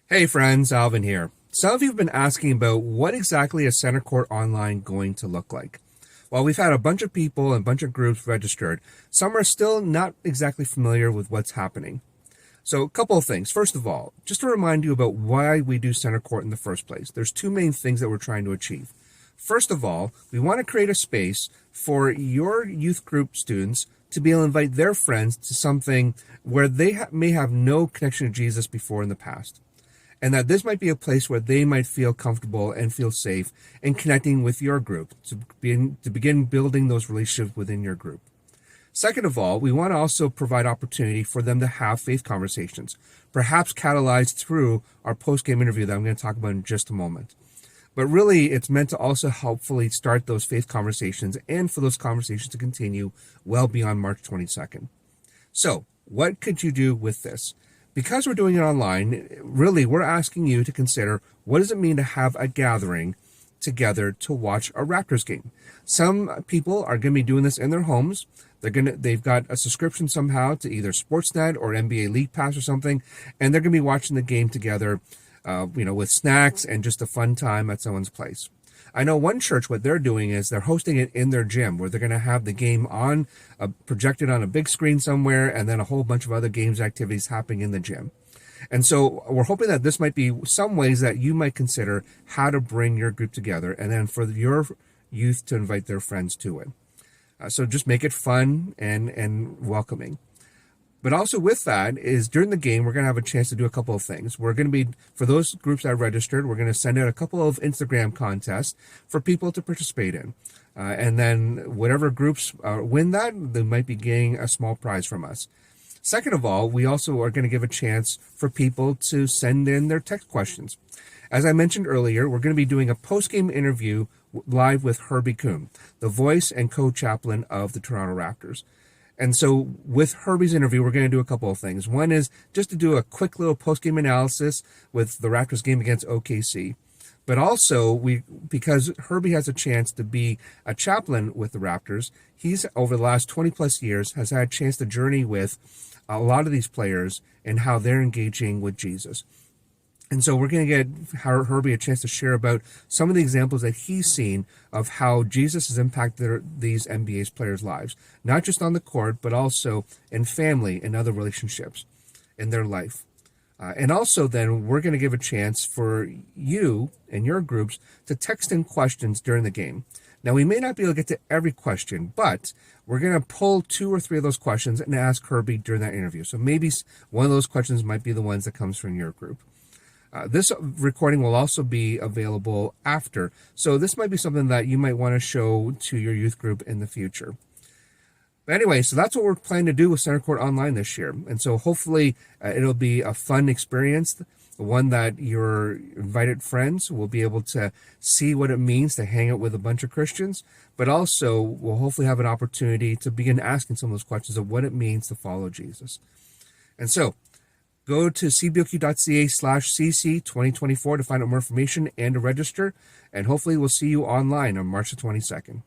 Hey friends, Alvin here. Some of you have been asking about what exactly is Center Court Online going to look like. While we've had a bunch of people and a bunch of groups registered, some are still not exactly familiar with what's happening. So a couple of things. First of all, just to remind you about why we do Center Court in the first place. There's two main things that we're trying to achieve. First of all, we want to create a space for your youth group students to be able to invite their friends to something where they may have no connection to Jesus before in the past. And that this might be a place where they might feel comfortable and feel safe in connecting with your group to begin building those relationships within your group. Second of all, we want to also provide opportunity for them to have faith conversations, perhaps catalyzed through our post-game interview that I'm going to talk about in just a moment. But really, it's meant to also helpfully start those faith conversations and for those conversations to continue well beyond March 22nd. So, what could you do with this? Because we're doing it online, really, we're asking you to consider what does it mean to have a gathering together to watch a Raptors game. Some people are going to be doing this in their homes. They've got a subscription somehow to either Sportsnet or NBA League Pass or something, and they're going to be watching the game together, with snacks and just a fun time at someone's place. I know one church, what they're doing is they're hosting it in their gym where they're going to have the game on projected on a big screen somewhere and then a whole bunch of other games activities happening in the gym. And so we're hoping that this might be some ways that you might consider how to bring your group together and then for your youth to invite their friends to it. So just make it fun and welcoming. But also with that is during the game, we're going to have a chance to do a couple of things. We're going to be, for those groups that are registered, we're going to send out a couple of Instagram contests for people to participate in. And then whatever groups win that, they might be getting a small prize from us. Second of all, we also are going to give a chance for people to send in their text questions. As I mentioned earlier, we're going to be doing a post-game interview live with Herbie Kuhn, the voice and co-chaplain of the Toronto Raptors. And so with Herbie's interview, we're going to do a couple of things. One is just to do a quick little post-game analysis with the Raptors game against OKC. But also, because Herbie has a chance to be a chaplain with the Raptors, he's, over the last 20-plus years, has had a chance to journey with a lot of these players and how they're engaging with Jesus. And so we're going to get Herbie a chance to share about some of the examples that he's seen of how Jesus has impacted these NBA players' lives, not just on the court, but also in family and other relationships in their life. And also then we're going to give a chance for you and your groups to text in questions during the game. Now, we may not be able to get to every question, but we're going to pull 2 or 3 of those questions and ask Herbie during that interview. So maybe one of those questions might be the ones that comes from your group. This recording will also be available after, so this might be something that you might want to show to your youth group in the future. But anyway, so that's what we're planning to do with Center Court Online this year, and so hopefully it'll be a fun experience, one that your invited friends will be able to see what it means to hang out with a bunch of Christians, but also we'll hopefully have an opportunity to begin asking some of those questions of what it means to follow Jesus. And so, go to cboqyouth.ca/cc 2024 to find out more information and to register, and hopefully we'll see you online on March the 22nd.